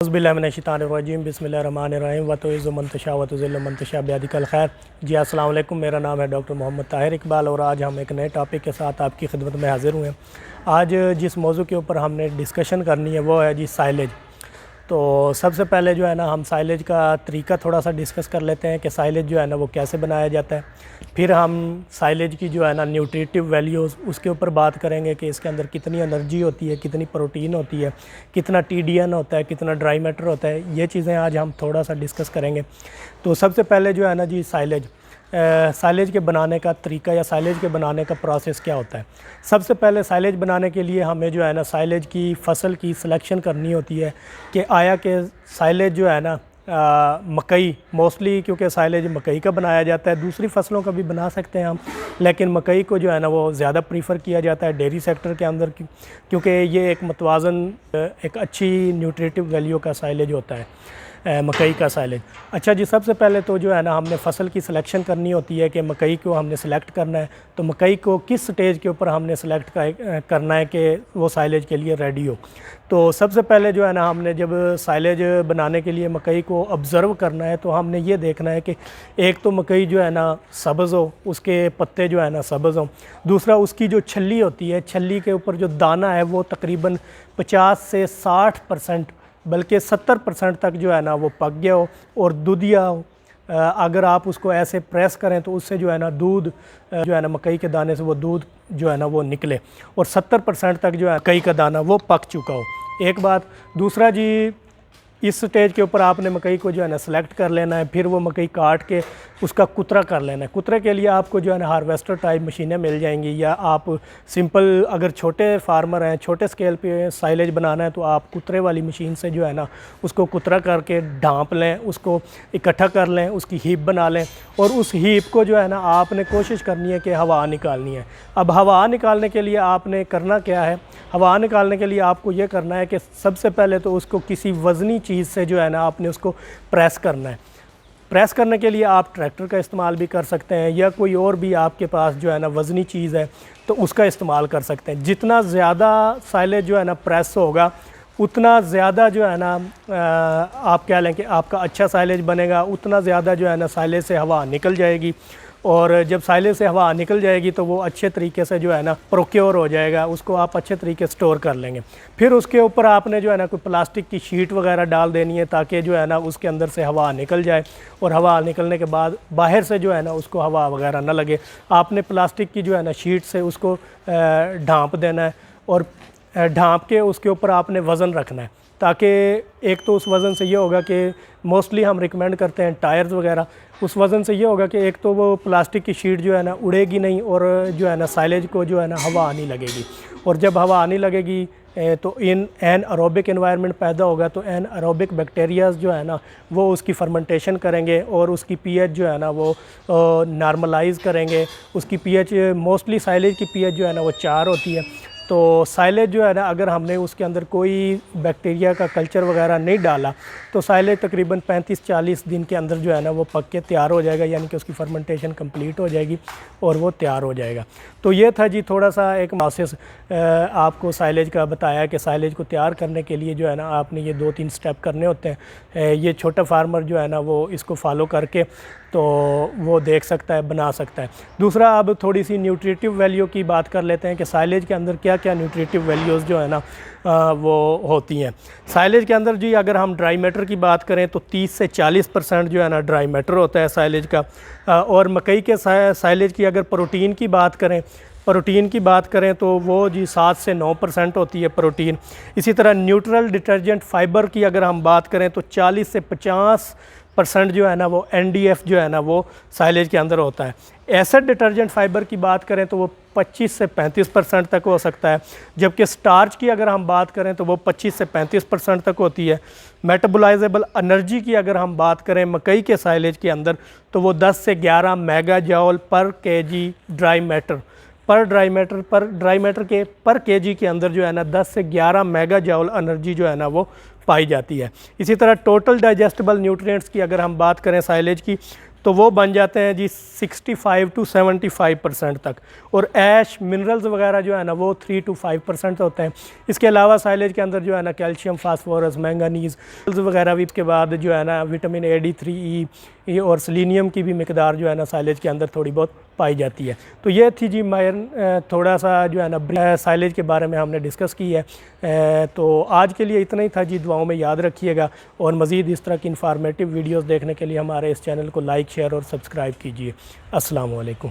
औज़ुबिल्लाहिमिनश्शैतानिर्रजीम बिस्मिल्लाहिर्रहमानिर्रहीम वतुइज़्ज़ु मन तशा वतुज़िल्लु मन तशा बियदिकल खैर। जी अस्सलाम वालेकुम, मेरा नाम है डॉक्टर मोहम्मद ताहिर इकबाल और आज हम एक नए टॉपिक के साथ आपकी खिदमत में हाज़िर हुए हैं। आज जिस मौजू के ऊपर हमने डिस्कशन करनी है वो है जी साइलेज। तो सबसे पहले जो है ना हम साइलेज का तरीका थोड़ा सा डिस्कस कर लेते हैं कि साइलेज जो है ना वो कैसे बनाया जाता है। फिर हम साइलेज की जो है ना न्यूट्रिटिव वैल्यूज़ उसके ऊपर बात करेंगे कि इसके अंदर कितनी एनर्जी होती है, कितनी प्रोटीन होती है, कितना टीडीएन होता है, कितना ड्राई मैटर होता है। ये चीज़ें आज हम थोड़ा सा डिस्कस करेंगे। तो सबसे पहले जो है ना जी साइलेज के बनाने का तरीका या साइलेज के बनाने का प्रोसेस क्या होता है। सबसे पहले साइलेज बनाने के लिए हमें जो है ना साइलेज की फसल की सिलेक्शन करनी होती है कि आया कि साइलेज जो है ना मकई मोस्टली, क्योंकि साइलेज मकई का बनाया जाता है, दूसरी फसलों का भी बना सकते हैं हम, लेकिन मकई को जो है ना वो ज़्यादा प्रीफर किया जाता है डेयरी सेक्टर के अंदर क्योंकि ये एक मतवाज़न एक अच्छी न्यूट्रिटिव वैल्यू का साइलेज होता है मकई का साइलेज। अच्छा जी, सबसे पहले तो जो है ना हमने फ़सल की सिलेक्शन करनी होती है कि मकई को हमने सेलेक्ट करना है, तो मकई को किस स्टेज के ऊपर हमने सेलेक्ट करना है कि वो साइलेज के लिए रेडी हो। तो सबसे पहले जो है ना हमने जब साइलेज बनाने के लिए मकई को ऑब्ज़र्व करना है तो हमने ये देखना है कि एक तो मकई जो है ना सब्ज़ हो, उसके पत्ते जो है ना सब्ज़ हों। दूसरा उसकी जो छल्ली होती है, छल्ली के ऊपर जो दाना है वो तकरीबन 50 से 60% बल्कि 70% तक जो है ना वो पक गया हो और दूधिया हो। अगर आप उसको ऐसे प्रेस करें तो उससे जो है ना दूध जो है ना मकई के दाने से वो दूध जो है ना वो निकले और 70% तक जो है मकई का दाना वो पक चुका हो। एक बात। दूसरा जी, इस स्टेज के ऊपर आपने मकई को जो है ना सेलेक्ट कर लेना है, फिर वो मकई काट के उसका कुतरा कर लेना है। कुतरे के लिए आपको जो है ना हार्वेस्टर टाइप मशीनें मिल जाएंगी, या आप सिंपल अगर छोटे फार्मर हैं, छोटे स्केल पे साइलेज बनाना है तो आप कुतरे वाली मशीन से जो है ना उसको कुतरा करके ढाँप लें, उसको इकट्ठा कर लें, उसकी हीप बना लें और उस हीप को जो है ना आपने कोशिश करनी है कि हवा निकालनी है। अब हवा निकालने के लिए आपने करना क्या है, हवा निकालने के लिए आपको ये करना है कि सबसे पहले तो उसको किसी वज़नी चीज़ से जो है ना आपने उसको प्रेस करना है। प्रेस करने के लिए आप ट्रैक्टर का इस्तेमाल भी कर सकते हैं या कोई और भी आपके पास जो है ना वज़नी चीज़ है तो उसका इस्तेमाल कर सकते हैं। जितना ज़्यादा साइलेज जो है ना प्रेस होगा उतना ज़्यादा जो है ना आप क्या लें कि आपका अच्छा साइलेज बनेगा, उतना ज़्यादा जो है ना साइलेज से हवा निकल जाएगी और जब साइलेज से हवा निकल जाएगी तो वो अच्छे तरीके से जो है ना प्रोक्योर हो जाएगा, उसको आप अच्छे तरीके से स्टोर कर लेंगे। फिर उसके ऊपर आपने जो है ना कोई प्लास्टिक की शीट वगैरह डाल देनी है ताकि जो है ना उसके अंदर से हवा निकल जाए और हवा निकलने के बाद बाहर से जो है ना उसको हवा वगैरह ना लगे। आपने प्लास्टिक की जो है ना शीट से उसको ढाँप देना है और ढाँप के उसके ऊपर आपने वज़न रखना है ताकि एक तो उस वज़न से ये होगा कि मोस्टली हम रिकमेंड करते हैं टायर्स वगैरह, उस वज़न से ये होगा कि एक तो वो प्लास्टिक की शीट जो है ना उड़ेगी नहीं और जो है ना साइलेज को जो है ना हवा आने लगेगी और जब हवा आने लगेगी तो एन एरोबिक एनवायरनमेंट पैदा होगा तो एन एरोबिक बैक्टीरियाज जो है ना वो उसकी फर्मेंटेशन करेंगे और उसकी पीएच जो है ना वो नॉर्मलाइज़ करेंगे। उसकी पीएच मोस्टली साइलेज की पीएच जो है ना वो 4 होती है। तो साइलेज जो है ना अगर हमने उसके अंदर कोई बैक्टीरिया का कल्चर वगैरह नहीं डाला तो साइलेज तकरीबन 35-40 दिन के अंदर जो है ना वो पक के तैयार हो जाएगा, यानी कि उसकी फर्मेंटेशन कंप्लीट हो जाएगी और वो तैयार हो जाएगा। तो ये था जी थोड़ा सा एक प्रोसेस आपको साइलेज का बताया कि साइलेज को तैयार करने के लिए जो है ना आपने ये 2-3 स्टेप करने होते हैं। ये छोटा फार्मर जो है ना वो इसको फॉलो करके तो वो देख सकता है, बना सकता है। दूसरा, अब थोड़ी सी न्यूट्रिटिव वैल्यू की बात कर लेते हैं कि साइलेज के अंदर क्या क्या न्यूट्रिटिव वैल्यूज़ जो है ना वो होती हैं। साइलेज के अंदर जी अगर हम ड्राई मैटर की बात करें तो 30 से 40% जो है ना ड्राई मैटर होता है साइलेज का। और मकई के साइलेज की अगर प्रोटीन की बात करें तो वो जी 7 से 9% होती है प्रोटीन। इसी तरह न्यूट्रल डिटर्जेंट फाइबर की अगर हम बात करें तो 40 से 50% जो है ना वो NDF जो है ना वो साइलेज के अंदर होता है। एसिड डिटर्जेंट फाइबर की बात करें तो वो 25 से 35% तक हो सकता है, जबकि स्टार्च की अगर हम बात करें तो वो 25 से 35% तक होती है। मेटाबोलाइजेबल एनर्जी की अगर हम बात करें मकई के साइलेज के अंदर तो वो 10 से 11 मेगा जॉल पर केजी ड्राई मैटर पर केजी के अंदर जो है ना 10 से 11 मेगा जॉल एनर्जी जो है ना वो पाई जाती है। इसी तरह टोटल डाइजेस्टिबल न्यूट्रिएंट्स की अगर हम बात करें साइलेज की तो वो बन जाते हैं जी 65 to 75% तक। और ऐश मिनरल्स वगैरह जो है ना वो 3 to 5% होते हैं। इसके अलावा साइलेज के अंदर जो है ना कैल्शियम, फास्फोरस, मैंगनीज़ वगैरह भी, इसके बाद जो है ना विटामिन A, D3E और सेलेनियम की भी मिकदार जो है ना साइलेज के अंदर थोड़ी बहुत पाई जाती है। तो ये थी जी थोड़ा सा जो है ना साइलेज के बारे में हमने डिस्कस की है। तो आज के लिए इतना ही था जी। दुआओं में याद रखिएगा और मज़ीद इस तरह की इंफॉर्मेटिव वीडियोस देखने के लिए हमारे इस चैनल को लाइक, शेयर और सब्सक्राइब कीजिए। अस्सलाम वालेकुम।